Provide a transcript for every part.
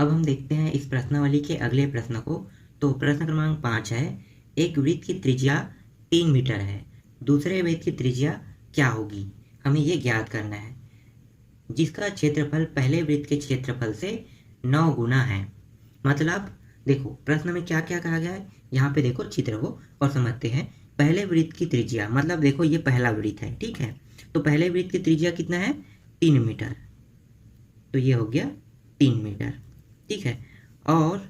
अब हम देखते हैं इस प्रश्नावली के अगले प्रश्न को। तो प्रश्न क्रमांक 5 है, एक वृत्त की त्रिज्या 3 मीटर है, दूसरे वृत्त की त्रिज्या क्या होगी, हमें ये ज्ञात करना है, जिसका क्षेत्रफल पहले वृत्त के क्षेत्रफल से 9 गुना है। मतलब देखो प्रश्न में क्या क्या कहा गया है, यहाँ पे देखो चित्र को और समझते हैं। पहले वृत्त की त्रिज्या मतलब देखो ये पहला वृत्त है, ठीक है। तो पहले वृत्त की त्रिज्या कितना है, 3 मीटर, तो ये हो गया 3 मीटर, ठीक है। और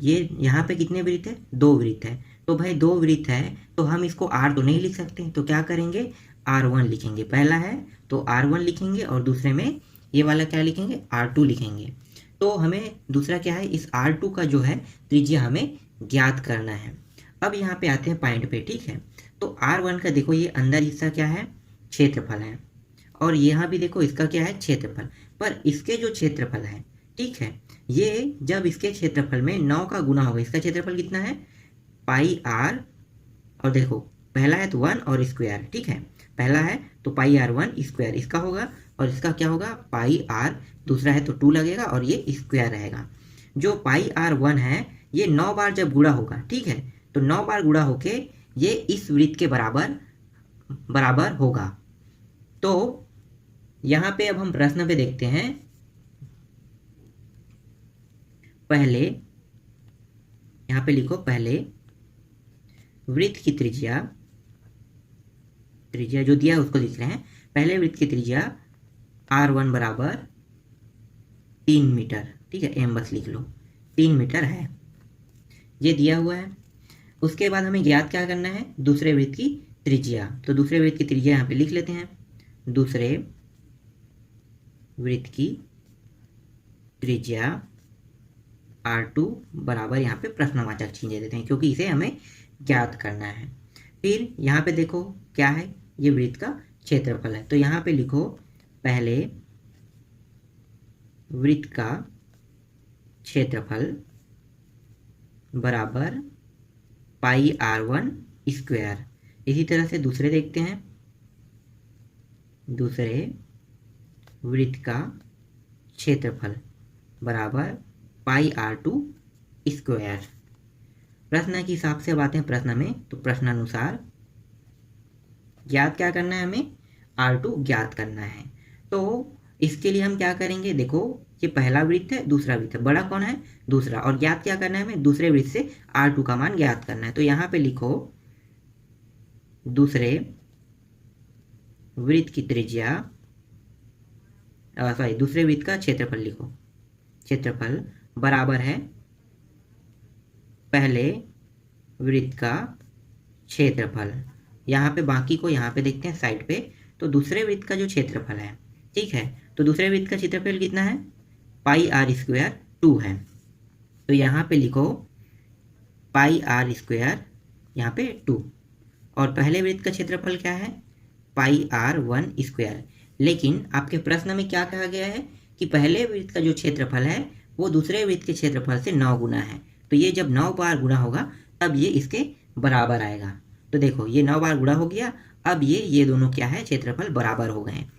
ये यहाँ पे कितने वृत्त है, 2 वृत्त है। तो भाई 2 वृत्त है तो हम इसको R तो नहीं लिख सकते, तो क्या करेंगे, R1 लिखेंगे। पहला है तो R1 लिखेंगे और दूसरे में ये वाला क्या लिखेंगे, R2 लिखेंगे। तो हमें दूसरा क्या है, इस R2 का जो है त्रिज्या हमें ज्ञात करना है। अब यहाँ पे आते हैं पॉइंट पे, ठीक है। तो R1 का देखो ये अंदर हिस्सा क्या है, क्षेत्रफल है, और यहाँ भी देखो इसका क्या है, क्षेत्रफल। पर इसके जो क्षेत्रफल है, ठीक है, ये जब इसके क्षेत्रफल में 9 का गुना होगा, इसका क्षेत्रफल कितना है, पाई आर, और देखो पहला है तो 1 और स्क्वायर, ठीक है। पहला है तो पाई आर 1 स्क्वायर इसका होगा, और इसका क्या होगा, पाई आर, दूसरा है तो 2 लगेगा और ये स्क्वायर रहेगा। जो पाई आर 1 है ये 9 बार जब गुणा होगा, ठीक है, तो 9 बार गुणा होके ये इस वृत्त के बराबर होगा। तो यहाँ पे अब हम प्रश्न पे देखते हैं। पहले यहाँ पे लिखो, पहले वृत्त की त्रिज्या जो दिया है उसको लिख रहे हैं। पहले वृत्त की त्रिज्या R1 बराबर 3 मीटर, ठीक है, m बस लिख लो, 3 मीटर है, ये दिया हुआ है। उसके बाद हमें ज्ञात क्या करना है, दूसरे वृत्त की त्रिज्या। तो दूसरे वृत्त की त्रिज्या यहाँ पे लिख लेते हैं, दूसरे वृत्त की त्रिज्या R2 बराबर, यहाँ पे प्रश्नवाचक चिन्ह दे देते हैं क्योंकि इसे हमें ज्ञात करना है। फिर यहाँ पे देखो क्या है, ये वृत्त का क्षेत्रफल है, तो यहाँ पे लिखो पहले वृत्त का क्षेत्रफल बराबर पाई R1 स्क्वायर। इसी तरह से दूसरे देखते हैं, दूसरे वृत्त का क्षेत्रफल बराबर पाई R2 स्क्वायर। प्रश्न के हिसाब से अब आते हैं प्रश्न में। तो प्रश्नानुसार ज्ञात क्या करना है, हमें R2 ज्ञात करना है। तो इसके लिए हम क्या करेंगे, देखो ये पहला वृत्त है, दूसरा वृत्त है, बड़ा कौन है, दूसरा, और ज्ञात क्या करना है, हमें दूसरे वृत्त से R2 का मान ज्ञात करना है। तो यहाँ पे लिखो दूसरे वृत्त की त्रिज्या, सॉरी दूसरे वृत्त का क्षेत्रफल लिखो, क्षेत्रफल बराबर है पहले वृत्त का क्षेत्रफल। यहाँ पे बाकी को यहाँ पे देखते हैं साइड पे। तो दूसरे वृत्त का जो क्षेत्रफल है, ठीक है, तो दूसरे वृत्त का क्षेत्रफल कितना है, पाई आर स्क्वायर 2 है। तो यहाँ पे लिखो पाई आर स्क्वायर यहाँ पे 2, और पहले वृत्त का क्षेत्रफल क्या है, पाई आर 1 स्क्वायर। लेकिन आपके प्रश्न में क्या कहा गया है कि पहले वृत्त का जो क्षेत्रफल है वो दूसरे वृत्त के क्षेत्रफल से 9 गुना है, तो ये जब 9 बार गुणा होगा तब ये इसके बराबर आएगा। तो देखो ये 9 बार गुणा हो गया, अब ये दोनों क्या है, क्षेत्रफल बराबर हो गए हैं।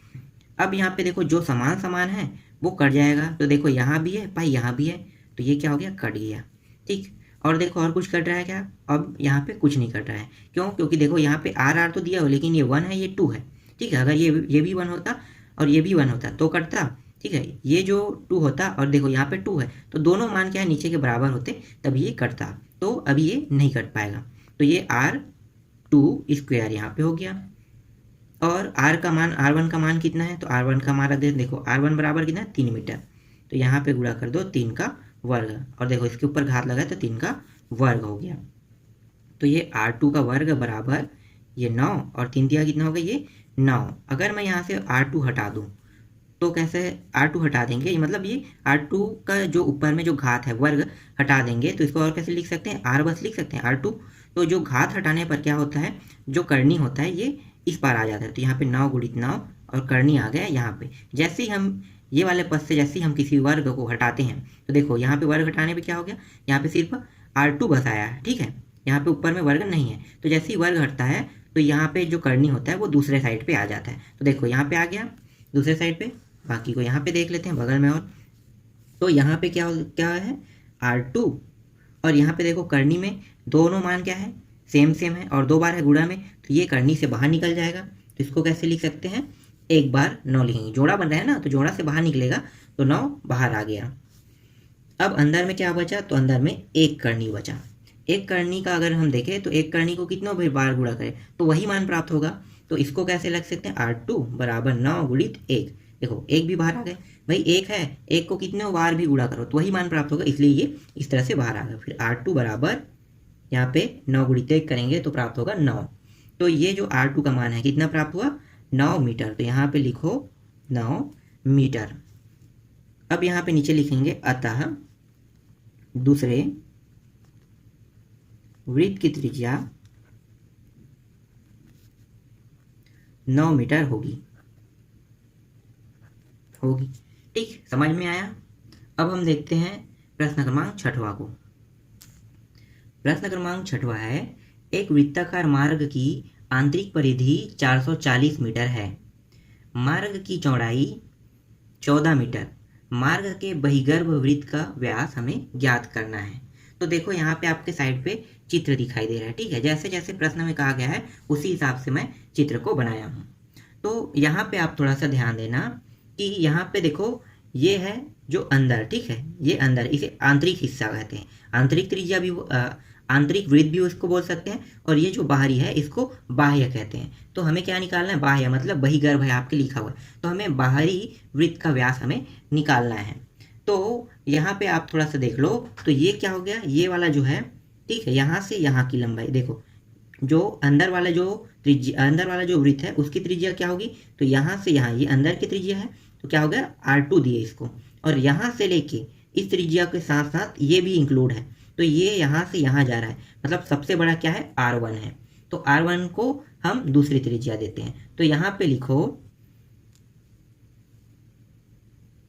अब यहाँ पे देखो जो समान है वो कट जाएगा, तो देखो यहाँ भी है पाई, यहाँ भी है, तो ये क्या हो गया, कट गया, ठीक। और देखो और कुछ कट रहा है क्या, अब यहाँ पे कुछ नहीं कट रहा है, क्यों, क्योंकि देखो यहाँ पे आर तो दिया हो, लेकिन ये 1 है, ये 2 है, ठीक है। अगर ये भी 1 होता और ये भी 1 होता तो कटता, ठीक है, ये जो 2 होता और देखो यहाँ पे 2 है, तो दोनों मान क्या है, नीचे के बराबर होते तब ये कटता, तो अभी ये नहीं कट पाएगा। तो ये R2 स्क्वायर यहाँ पे हो गया, और R1 का मान कितना है, तो R1 का मान रख दे, देखो R1 बराबर कितना है, 3 मीटर, तो यहाँ पे गुणा कर दो 3 का वर्ग, और देखो इसके ऊपर घात लगा तो 3 का वर्ग हो गया। तो ये R2 का वर्ग बराबर ये 9, और 3 दिया कितना होगा, ये 9। अगर मैं यहाँ से R2 हटा दूँ तो कैसे, R2 हटा देंगे, मतलब ये R2 का जो ऊपर में जो घात है वर्ग हटा देंगे, तो इसको और कैसे लिख सकते हैं, R बस लिख सकते हैं, R2। तो जो घात हटाने पर क्या होता है, जो करनी होता है ये इस पार आ जाता है, तो यहाँ पे 9 गुणित 9 और करनी आ गया यहाँ पे। जैसे ही हम ये वाले पद से जैसे ही हम किसी वर्ग को हटाते हैं, तो देखो यहाँ पे वर्ग हटाने पे क्या हो गया, यहाँ पे सिर्फ R2 बस आया है, ठीक है, यहाँ पे ऊपर में वर्ग नहीं है। तो जैसे ही वर्ग हटता है तो यहाँ पे जो करनी होता है वो दूसरे साइड पे आ जाता है। तो देखो यहाँ पे आ गया दूसरे साइड पे, बाकी को यहाँ पे देख लेते हैं बगल में। और तो यहाँ पे क्या है R2, और यहाँ पे देखो करनी में दोनों मान क्या है, सेम सेम है और 2 बार है गुणा में, तो ये करनी से बाहर निकल जाएगा। तो इसको कैसे लिख सकते हैं, 1 बार 9 लिखेंगे, जोड़ा बन रहा है ना, तो जोड़ा से बाहर निकलेगा तो 9 बाहर आ गया। अब अंदर में क्या बचा, तो अंदर में 1 करनी बचा। 1 करनी का अगर हम देखें तो 1 करनी को कितनों बार गुणा करें तो वही मान प्राप्त होगा। तो इसको कैसे लिख सकते हैं, R2 बराबर 9 गुणित 1। देखो 1 भी बाहर आ गए, भाई 1 है, 1 को कितने बार भी गुणा करो तो वही मान प्राप्त होगा, इसलिए ये इस तरह से बाहर आ गया। फिर R2 बराबर यहाँ पे 9 गुणित 1 करेंगे तो प्राप्त होगा 9। तो ये जो R2 का मान है कितना प्राप्त हुआ, 9 मीटर। तो यहाँ पे लिखो 9 मीटर। अब यहाँ पे नीचे लिखेंगे अतः दूसरे वृत्त की त्रिज्या 9 मीटर होगी। ठीक, समझ में आया। अब हम देखते हैं प्रश्न क्रमांक 6वां को। प्रश्न क्रमांक 6वां है, एक वृत्ताकार मार्ग की आंतरिक परिधि 440 मीटर है, मार्ग की चौड़ाई 14 मीटर, मार्ग के बहिर्गर्भ वृत्त का व्यास हमें ज्ञात करना है। तो देखो यहाँ पे आपके साइड पे चित्र दिखाई दे रहा है, ठीक है, जैसे जैसे प्रश्न में कहा गया है उसी हिसाब से मैं चित्र को बनाया हूँ। तो यहाँ पे आप थोड़ा सा ध्यान देना कि यहाँ पे देखो ये है जो अंदर, ठीक है, ये अंदर, इसे आंतरिक हिस्सा कहते हैं, आंतरिक त्रिज्या भी, आंतरिक वृत्त भी उसको बोल सकते हैं, और ये जो बाहरी है इसको बाह्य कहते हैं। तो हमें क्या निकालना है, बाह्य मतलब बहिर्गर्भ है आपके लिखा हुआ है, तो हमें बाहरी वृत्त का व्यास हमें निकालना है। तो यहाँ पे आप थोड़ा सा देख लो, तो ये क्या हो गया, ये वाला जो है, ठीक है, यहाँ से यहाँ की लंबाई देखो, जो अंदर वाला जो त्रिज्या, अंदर वाला जो वृत्त है उसकी त्रिज्या क्या होगी, तो यहाँ से यहाँ ये अंदर की त्रिज्या है, तो क्या हो गया R2 दिए इसको, और यहाँ से लेके इस त्रिज्या के साथ साथ ये भी इंक्लूड है, तो ये यहाँ से यहाँ जा रहा है, मतलब सबसे बड़ा क्या है R1 है, तो R1 को हम दूसरी त्रिज्या देते हैं। तो यहाँ पे लिखो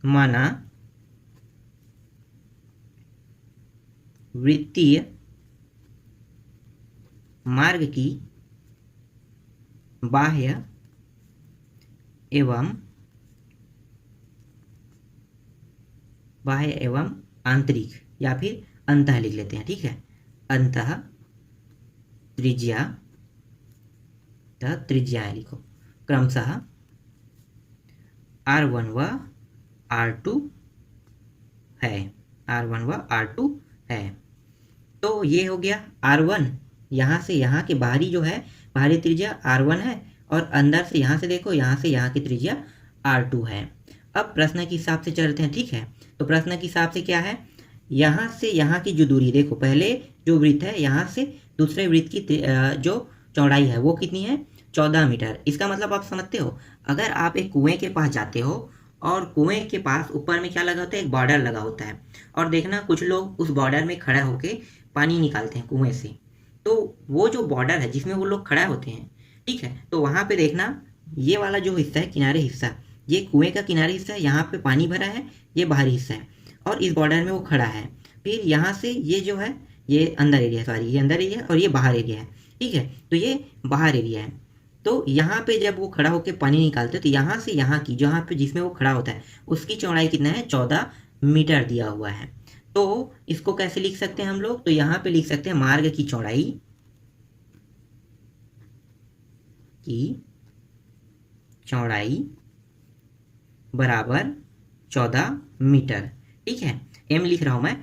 माना वृत्तीय मार्ग की बाह्य एवं आंतरिक, या फिर अंतः लिख लेते हैं, ठीक है, अंतः त्रिज्या लिखो क्रमशः R1 व R2 है, R1 व R2 है। तो ये हो गया R1, यहाँ से यहाँ के बाहरी जो है बाहरी त्रिज्या R1 है, और अंदर से यहाँ से देखो, यहाँ से यहाँ की त्रिज्या R2 है। अब प्रश्न के हिसाब से चलते हैं, ठीक है, तो प्रश्न के हिसाब से क्या है, यहाँ से यहाँ की जो दूरी देखो, पहले जो वृत्त है यहाँ से दूसरे वृत्त की जो चौड़ाई है वो कितनी है, 14 मीटर। इसका मतलब आप समझते हो, अगर आप एक कुएं के पास जाते हो और कुएं के पास ऊपर में क्या लगा होता है, एक बॉर्डर लगा होता है, और देखना कुछ लोग उस बॉर्डर में खड़ा होकर पानी निकालते हैं कुएं से, तो वो जो बॉर्डर है जिसमें वो लोग खड़ा होते हैं, ठीक है, तो वहाँ पे देखना ये वाला जो हिस्सा है किनारे हिस्सा, ये कुएं का किनारे हिस्सा है, यहाँ पे पानी भरा है, ये बाहरी हिस्सा है, और इस बॉर्डर में वो खड़ा है। फिर यहाँ से ये जो है ये अंदर एरिया है, सॉरी ये अंदर एरिया है और ये बाहर एरिया है, ठीक है, तो ये बाहर एरिया है। तो यहाँ पे जब वो खड़ा होकर पानी निकालते हैं तो यहाँ से यहाँ की जहाँ पे जिसमें वो खड़ा होता है उसकी चौड़ाई कितना है, 14 मीटर दिया हुआ है। तो इसको कैसे लिख सकते हैं हम लोग, तो यहाँ पे लिख सकते हैं मार्ग की चौड़ाई बराबर 14 मीटर, ठीक है, m लिख रहा हूं मैं,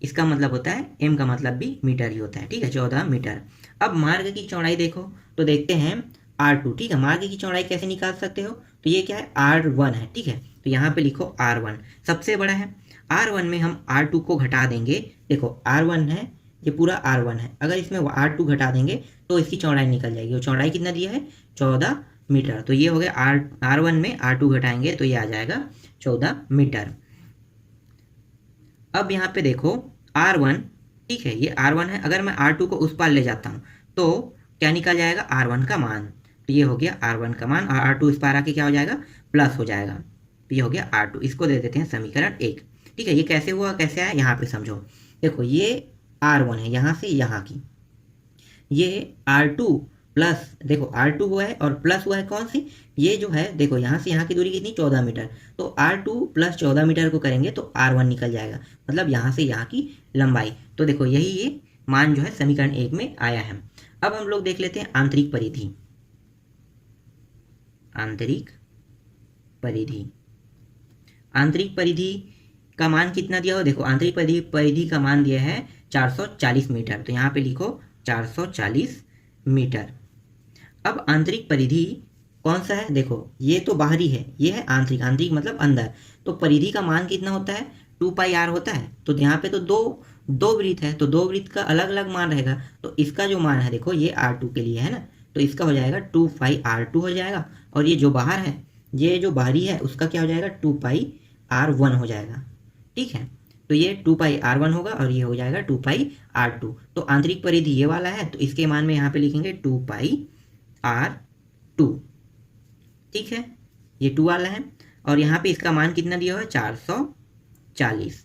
इसका मतलब होता है m का मतलब भी मीटर ही होता है, ठीक है, 14 मीटर। अब मार्ग की चौड़ाई देखो तो देखते हैं R2, ठीक है, मार्ग की चौड़ाई कैसे निकाल सकते हो, तो ये क्या है R1 है, ठीक है, तो यहाँ पे लिखो R1 सबसे बड़ा है, R1 में हम R2 को घटा देंगे, देखो R1 है, ये पूरा R1 है, अगर इसमें R2 घटा देंगे तो इसकी चौड़ाई निकल जाएगी, और चौड़ाई कितना दिया है 14 मीटर, तो ये हो गया R1 में R2 घटाएंगे तो ये आ जाएगा 14 मीटर। अब यहाँ पे देखो R1, ठीक है, ये R1 है, अगर मैं R2 को उस पार ले जाता हूँ तो क्या निकल जाएगा, R1 का मान, तो ये हो गया R1 का मान, और R2 इस पार आके क्या हो जाएगा, प्लस हो जाएगा, तो ये हो गया R2। इसको दे देते हैं समीकरण 1, ठीक है, ये कैसे हुआ कैसे आया यहाँ पे समझो, देखो ये R1 है यहाँ से यहाँ की, ये R2 प्लस देखो R2 हुआ है और प्लस हुआ है कौन सी, ये जो है देखो यहाँ से यहाँ की दूरी कितनी 14 मीटर, तो R2 प्लस 14 मीटर को करेंगे तो R1 निकल जाएगा, मतलब यहाँ से यहाँ की लंबाई। तो देखो यही ये मान जो है समीकरण 1 में आया है। अब हम लोग देख लेते हैं आंतरिक परिधि। आंतरिक परिधि, आंतरिक परिधि का मान कितना दिया हो, देखो आंतरिक परिधि का मान दिया है 440 मीटर, तो यहाँ पे लिखो 440 मीटर। अब आंतरिक परिधि कौन सा है, देखो ये तो बाहरी है, ये है आंतरिक, आंतरिक मतलब अंदर, तो परिधि का मान कितना होता है 2πr होता है। तो यहाँ पे तो दो वृत्त है, तो दो वृत्त का अलग अलग मान रहेगा, तो इसका जो मान है देखो ये R2 के लिए है ना, तो इसका हो जाएगा 2πr2 हो जाएगा, और ये जो बाहर है, ये जो बाहरी है उसका क्या हो जाएगा 2πr1 हो जाएगा, ठीक है। तो ये 2πr1 होगा और ये हो जाएगा 2πr2। तो आंतरिक परिधि ये वाला है, तो इसके मान में यहाँ पे लिखेंगे 2πr2, ठीक है, ये 2 वाला है, और यहाँ पे इसका मान कितना दिया हुआ है 440।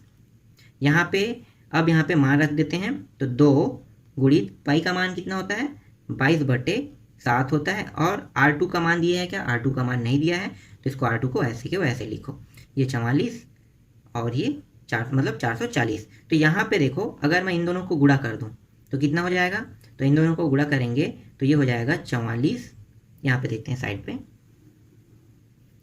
यहाँ पे अब यहाँ पे मान रख देते हैं, तो 2 गुणित पाई का मान कितना होता है 22/7 होता है, और R2 का मान दिया है क्या, R2 का मान नहीं दिया है, तो इसको R2 को ऐसे के वैसे लिखो, ये 44 और ये 4 मतलब 440। तो यहाँ पे देखो अगर मैं इन दोनों को गुणा कर दूँ तो कितना हो जाएगा, तो इन दोनों को गुणा करेंगे तो ये हो जाएगा 44, यहाँ पे देखते हैं साइड पे,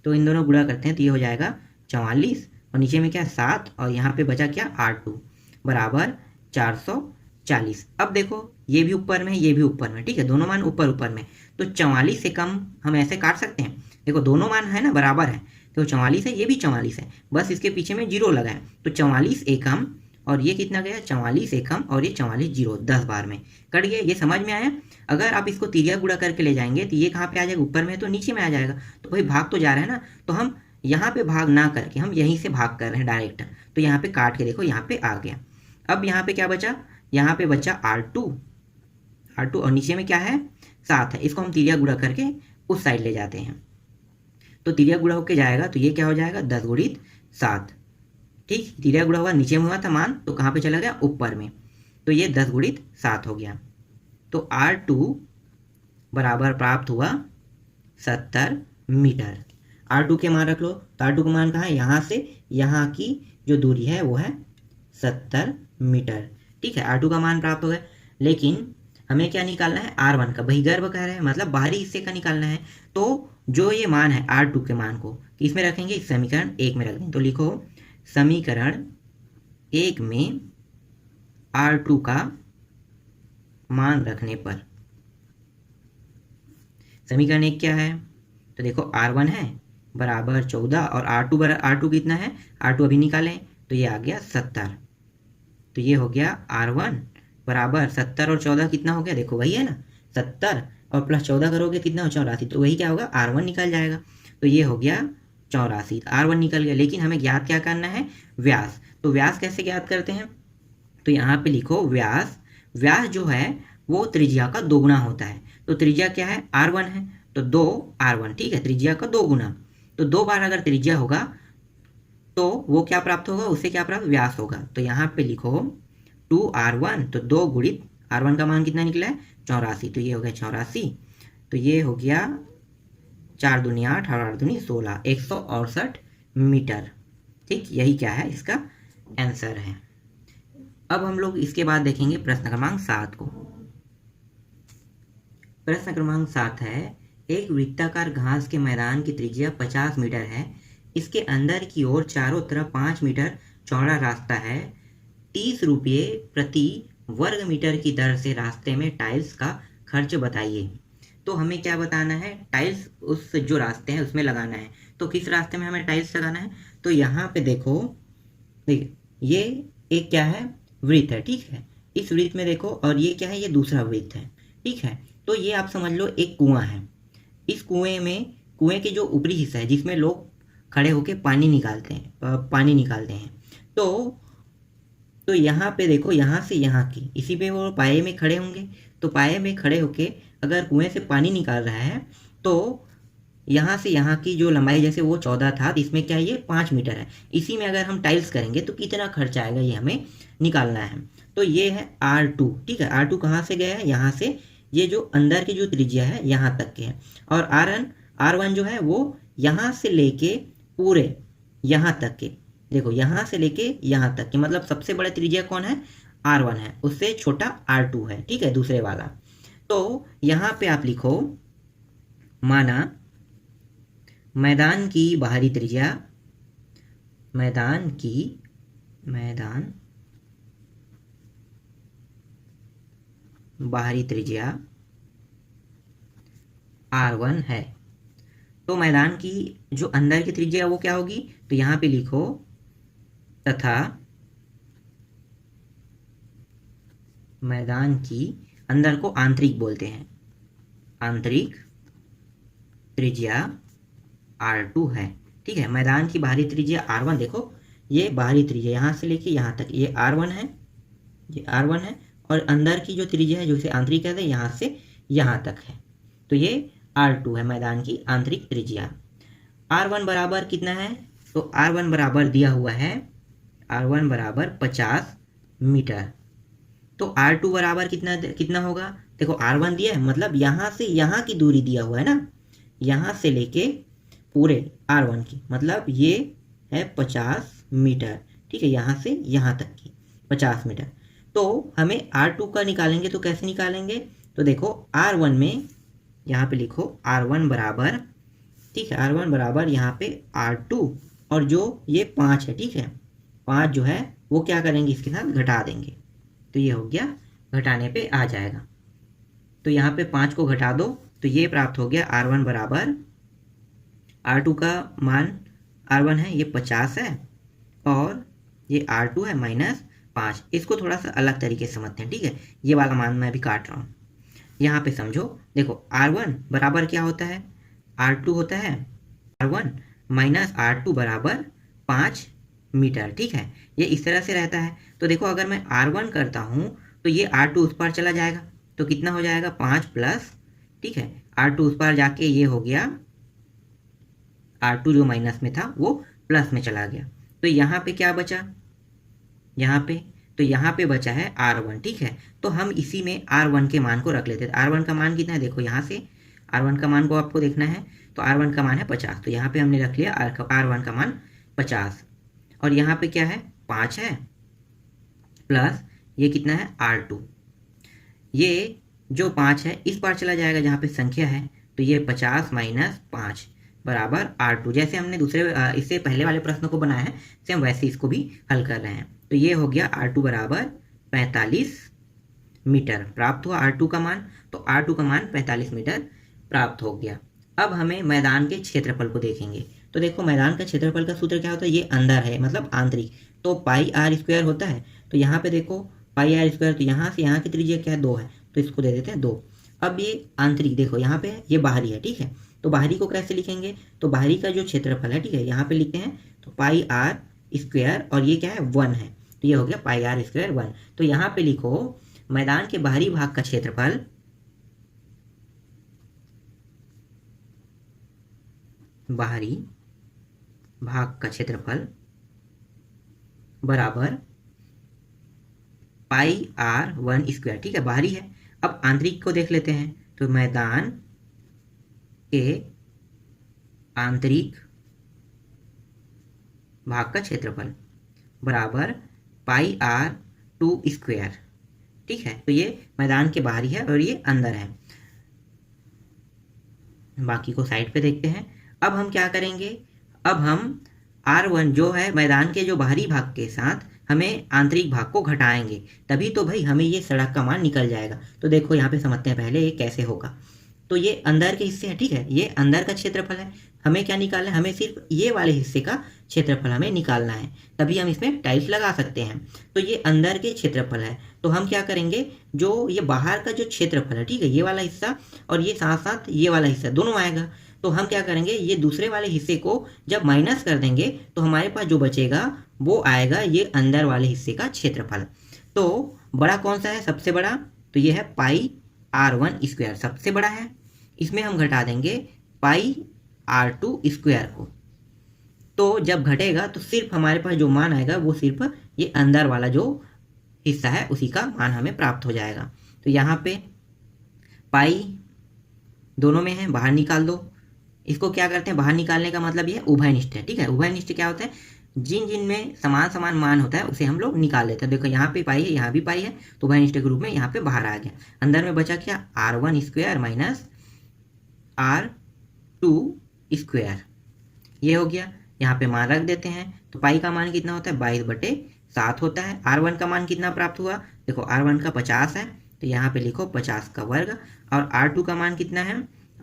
तो इन दोनों गुणा करते हैं तो ये हो जाएगा 44, और नीचे में क्या 7, और यहाँ पे बचा क्या R2 बराबर 440। अब देखो ये भी ऊपर में, ये भी ऊपर में, ठीक है, दोनों मान ऊपर ऊपर में, तो 44 से कम हम ऐसे काट सकते हैं, देखो दोनों मान है ना बराबर है, तो 44 है, ये भी 44 है, बस इसके पीछे में जीरो लगा है, तो 44 एकम, और ये कितना गया 44 एकम, और ये 44 जीरो 10 बार में कट गया। ये समझ में आया। अगर आप इसको तिरिया गुणा करके ले जाएंगे तो ये कहाँ पे आ जाएगा, ऊपर में, तो नीचे में आ जाएगा, तो भाई भाग तो जा रहा है ना, तो हम यहाँ पे भाग ना करके हम यहीं से भाग कर रहे हैं डायरेक्ट, तो यहाँ पे काट के देखो यहाँ पे आ गया। अब यहाँ पे क्या बचा, यहाँ पे बचा R2, और नीचे में क्या है 7 है, इसको हम तिरिया गुणा करके उस साइड ले जाते हैं, तो तिरिया गुणा होके जाएगा, तो ये क्या हो जाएगा 10 गुणित 7, ठीक, तिरिया गुणा हुआ, नीचे में हुआ था मान, तो कहाँ पे चला गया ऊपर में, तो ये 10 गुणित 7 हो गया। तो R2 बराबर प्राप्त हुआ 70 मीटर। R2 के मान रख लो, तो R2 का मान कहाँ है, यहाँ से यहाँ की जो दूरी है वो है 70 मीटर, ठीक है, R2 का मान प्राप्त हो गया। लेकिन हमें क्या निकालना है R1 का, बहिर्गर्भ कह रहे हैं, मतलब बाहरी हिस्से का निकालना है, तो जो ये मान है R2 के मान को इसमें रखेंगे, इस समीकरण 1 में रख देंगे, तो लिखो समीकरण 1 में R2 का मान रखने पर, समीकरण 1 क्या है, तो देखो R1 है बराबर 14, और R2 कितना है, R2 अभी निकालें, तो ये आ गया 70, तो ये हो गया R1 बराबर 70 और 14 कितना हो गया, देखो वही है ना 70, और प्लस 14 करोगे कितना हो 84, तो वही क्या होगा R1 निकल जाएगा, तो ये हो गया 84, R1 निकल गया। लेकिन हमें ज्ञात क्या करना है, व्यास, तो व्यास कैसे ज्ञात करते हैं, तो यहाँ पे लिखो व्यास, व्यास जो है वो त्रिज्या का 2 गुना होता है, तो त्रिज्या क्या है R1 है, तो 2R1, ठीक है, त्रिज्या का 2 गुना, तो 2 बार अगर त्रिज्या होगा तो वो क्या प्राप्त होगा, उससे क्या प्राप्त व्यास होगा, तो यहाँ पे लिखो 2R1, तो 2 गुणित R1 का मान कितना निकला है 84, तो ये हो गया 84, तो ये हो गया 4 दूनी 8 और 8 दूनी 16, 168 मीटर, ठीक, यही क्या है इसका आंसर है। अब हम लोग इसके बाद देखेंगे प्रश्न क्रमांक 7 को। प्रश्न क्रमांक 7 है, एक वृत्ताकार घास के मैदान की त्रिज्या 50 मीटर है, इसके अंदर की ओर चारों तरफ 5 मीटर चौड़ा रास्ता है, 30 रुपये प्रति वर्ग मीटर की दर से रास्ते में टाइल्स का खर्च बताइए। तो हमें क्या बताना है, टाइल्स उस जो रास्ते हैं उसमें लगाना है, तो किस रास्ते में हमें टाइल्स लगाना है, तो यहाँ पे देखो, ये एक क्या है वृत्त है, ठीक है, इस वृत्त में देखो, और ये क्या है, ये दूसरा वृत्त है, ठीक है, तो ये आप समझ लो एक कुआं है, इस कुएं के जो ऊपरी हिस्सा है जिसमें लोग खड़े होके पानी निकालते हैं, तो यहाँ पे देखो, यहाँ से यहाँ की इसी पे वो पाए में खड़े होंगे, तो पाए में खड़े होके अगर कुएं से पानी निकाल रहा है, तो यहाँ से यहाँ की जो लंबाई, जैसे वो 14 था, तो इसमें क्या है ये 5 मीटर है, इसी में अगर हम टाइल्स करेंगे तो कितना खर्च आएगा ये हमें निकालना है। तो ये है R2, ठीक है, R2 कहाँ से गया है, यहाँ से ये जो अंदर की जो त्रिज्या है यहाँ तक के है, और R1 जो है वो यहाँ से लेके पूरे यहाँ तक के, देखो यहाँ से लेके यहाँ तक के, मतलब सबसे बड़ा त्रिज्या कौन है, R1 है, उससे छोटा R2 है, ठीक है, दूसरे वाला। तो यहाँ पे आप लिखो, माना मैदान की बाहरी त्रिज्या, मैदान बाहरी त्रिज्या R1 है, तो मैदान की जो अंदर की त्रिज्या है वो क्या होगी, तो यहाँ पे लिखो तथा मैदान की, अंदर को आंतरिक बोलते हैं, आंतरिक त्रिज्या R2 है, ठीक है। मैदान की बाहरी त्रिज्या R1, देखो ये बाहरी त्रिज्या यहाँ से लेके यहाँ तक, ये R1 है, ये R1 है, और अंदर की जो त्रिज्या है जो इसे आंतरिक कहते हैं यहाँ से यहाँ तक है, तो ये R2 है मैदान की आंतरिक त्रिज्या। R1 बराबर कितना है, तो R1 बराबर दिया हुआ है, R1 बराबर 50 मीटर। तो R2 बराबर कितना होगा, देखो R1 दिया है, मतलब यहाँ से यहाँ की दूरी दिया हुआ है ना, यहाँ से लेके पूरे R1 की, मतलब ये है 50 मीटर, ठीक है, यहाँ से यहाँ तक की 50 मीटर। तो हमें R2 का निकालेंगे, तो कैसे निकालेंगे, तो देखो R1 में यहाँ पे लिखो R1 बराबर, ठीक है, R1 बराबर यहाँ पे R2, और जो ये 5 है, ठीक है, 5 जो है वो क्या करेंगे, इसके साथ घटा देंगे, तो ये हो गया, घटाने पे आ जाएगा, तो यहाँ पे 5 को घटा दो, तो ये प्राप्त हो गया R1 बराबर, R2 का मान R1 है ये 50 है, और ये R2 है -5। इसको थोड़ा सा अलग तरीके से समझते हैं, ठीक है, ये वाला मान मैं भी काट रहा हूँ, यहाँ पे समझो, देखो R1 बराबर क्या होता है, R2 होता है, R1 -R2 बराबर 5 मीटर, ठीक है, ये इस तरह से रहता है। तो देखो अगर मैं R1 करता हूँ तो ये R2 उस पार चला जाएगा, तो कितना हो जाएगा 5 प्लस, ठीक है, R2 उस पार जाके ये हो गया, R2 जो माइनस में था वो प्लस में चला गया, तो यहाँ पे क्या बचा, यहाँ पे, तो यहाँ पे बचा है R1, ठीक है। तो हम इसी में R1 के मान को रख लेते हैं। R1 का मान कितना है, देखो यहाँ से R1 का मान को आपको देखना है, तो R1 का मान है 50, तो यहाँ पे हमने रख लिया R1 का मान 50, और यहाँ पे क्या है 5 है, प्लस ये कितना है R2, ये जो 5 है इस पार चला जाएगा जहाँ पे संख्या है, तो ये 50 - 5 बराबर R2। जैसे हमने इससे पहले वाले प्रश्न को बनाया है, सेम वैसे इसको भी हल कर रहे हैं। तो ये हो गया R2 बराबर 45 मीटर प्राप्त हुआ, R2 का मान, तो R2 का मान 45 मीटर प्राप्त हो गया। अब हमें मैदान के क्षेत्रफल को देखेंगे, तो देखो मैदान का क्षेत्रफल का सूत्र क्या होता है, ये अंदर है मतलब आंतरिक, तो πr² होता है, तो यहाँ पे देखो πr², तो यहाँ से यहाँ की त्रिज्या क्या है 2 है, तो इसको दे देते हैं 2। अब ये आंतरिक देखो यहाँ पे ये बाहरी है, ठीक है, तो बाहरी को कैसे लिखेंगे, तो बाहरी का जो क्षेत्रफल है, ठीक है, यहाँ पे लिखते हैं, तो πr², और ये क्या है 1 है, तो ये हो गया πr² 1। तो यहाँ पे लिखो मैदान के बाहरी भाग का क्षेत्रफल, बाहरी भाग का क्षेत्रफल बराबर πr1², ठीक है, बाहरी है। अब आंतरिक को देख लेते हैं, तो मैदान के आंतरिक भाग का क्षेत्रफल बराबर πr2², ठीक है, तो ये मैदान के बाहरी है और ये अंदर है। बाकी को साइड पे देखते हैं। अब हम क्या करेंगे, अब हम R1 जो है मैदान के जो बाहरी भाग के साथ हमें आंतरिक भाग को घटाएंगे, तभी तो भाई हमें ये सड़क का मान निकल जाएगा। तो देखो यहाँ पे समझते हैं पहले ये कैसे होगा। तो ये अंदर के हिस्से हैं, ठीक है, ये अंदर का क्षेत्रफल है, हमें क्या निकालना है, हमें सिर्फ ये वाले हिस्से का क्षेत्रफल हमें निकालना है, तभी हम इसमें टाइल्स लगा सकते हैं। तो ये अंदर के क्षेत्रफल है, तो हम क्या करेंगे, जो ये बाहर का जो क्षेत्रफल है, ठीक है, ये वाला हिस्सा और ये साथ साथ ये वाला हिस्सा दोनों आएगा, तो हम क्या करेंगे, ये दूसरे वाले हिस्से को जब माइनस कर देंगे तो हमारे पास जो बचेगा वो आएगा ये अंदर वाले हिस्से का क्षेत्रफल। तो बड़ा कौन सा है, सबसे बड़ा, तो ये है πr1² सबसे बड़ा है, इसमें हम घटा देंगे πr2² को, तो जब घटेगा तो सिर्फ हमारे पास जो मान आएगा वो सिर्फ ये अंदर वाला जो हिस्सा है उसी का मान हमें प्राप्त हो जाएगा। तो यहाँ पे पाई दोनों में है, बाहर निकाल दो। इसको क्या करते हैं, बाहर निकालने का मतलब ये उभयनिष्ठ है, ठीक है। उभयनिष्ठ क्या होता है, जिन जिन में समान समान मान होता है उसे हम लोग निकाल लेते हैं। देखो यहाँ पे पाई है, यहाँ भी पाई है, तो उभयनिष्ठ के रूप में यहाँ पे बाहर आ गया। अंदर में बचा क्या, R1 square minus R2 square, ये हो गया। यहाँ पे मान रख देते हैं, तो पाई का मान कितना होता है, 22/7 होता है। R1 का मान कितना प्राप्त हुआ, देखो R1 का 50 है, तो यहाँ पे लिखो 50 का वर्ग। और R2 का मान कितना है,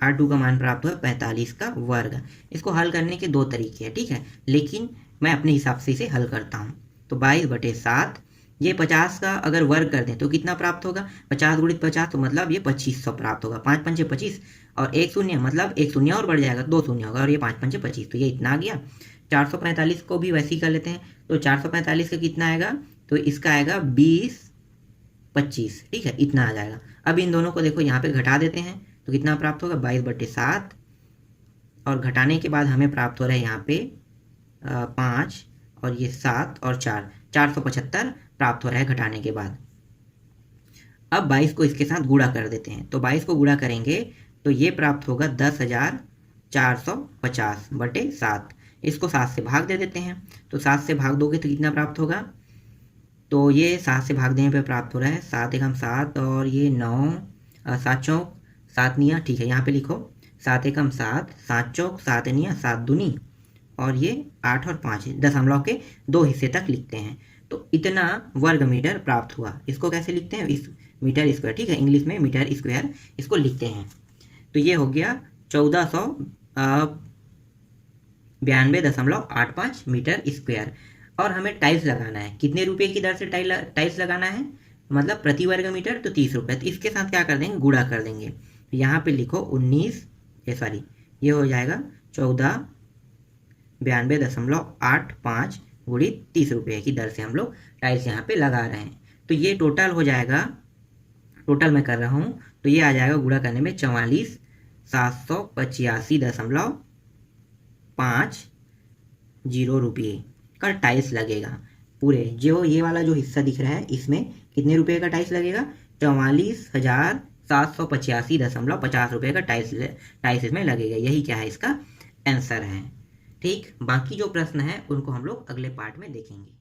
R2 का मान प्राप्त हुआ 45 का वर्ग। इसको हल करने के दो तरीके हैं, ठीक है, लेकिन मैं अपने हिसाब से इसे हल करता हूँ। तो 22/7, ये 50 का अगर वर्ग कर दें तो कितना प्राप्त होगा, 50 गुणित 50, तो मतलब ये 2500 प्राप्त होगा। 5 पंचे 25 और एक शून्य, मतलब एक शून्य और बढ़ जाएगा, 2 शून्य होगा, और ये 5 पंचे 25, तो ये इतना आ गया। 445 को भी वैसे ही कर लेते हैं, तो 445 का कितना आएगा, तो इसका आएगा 20/25, ठीक है, इतना आ जाएगा। अब इन दोनों को देखो यहाँ पे घटा देते हैं, तो कितना प्राप्त होगा, 22/7, और घटाने के बाद हमें प्राप्त हो रहा है यहाँ पे 5 और ये 7 और 4, 475 प्राप्त हो रहा है घटाने के बाद। अब 22 को इसके साथ गुणा कर देते हैं, तो 22 को गुणा करेंगे तो ये प्राप्त होगा 10,450/7। इसको 7 से भाग दे देते हैं, तो 7 से भाग दोगे तो कितना प्राप्त होगा, तो ये 7 से भाग देने पे प्राप्त हो रहा है 7 एकम 7 और ये 9, 7 चौक 7 निया, ठीक है, यहाँ पे लिखो 7 एकम 7, 7 चौक 7 निया 7 दूनी, और ये 8 और 5 दशमलव के 2 हिस्से तक लिखते हैं। तो इतना वर्ग मीटर प्राप्त हुआ। इसको कैसे लिखते हैं, इस मीटर स्क्वायर, ठीक है, इंग्लिश में मीटर स्क्वायर इसको लिखते हैं। तो ये हो गया 1492.85 मीटर स्क्वायर। और हमें टाइल्स लगाना है, कितने रुपए की दर से टाइल्स लगाना है, मतलब प्रति वर्ग मीटर तो 30 रुपये। तो इसके साथ क्या कर देंगे, गुणा कर देंगे। तो यहाँ पे लिखो 19, ये हो जाएगा 1492.85 गुणित 30 रुपये की दर से हम लोग टाइल्स यहाँ पे लगा रहे हैं। तो ये टोटल हो जाएगा, टोटल मैं कर रहा हूँ, तो ये आ जाएगा गुणा करने में 44,785.50 रुपये का टाइल्स लगेगा। पूरे जो ये वाला जो हिस्सा दिख रहा है इसमें कितने रुपए का टाइल्स लगेगा, 44,785.50 रुपये का टाइल्स इसमें लगेगा। यही क्या है, इसका आंसर है। ठीक, बाकी जो प्रश्न है उनको हम लोग अगले पार्ट में देखेंगे।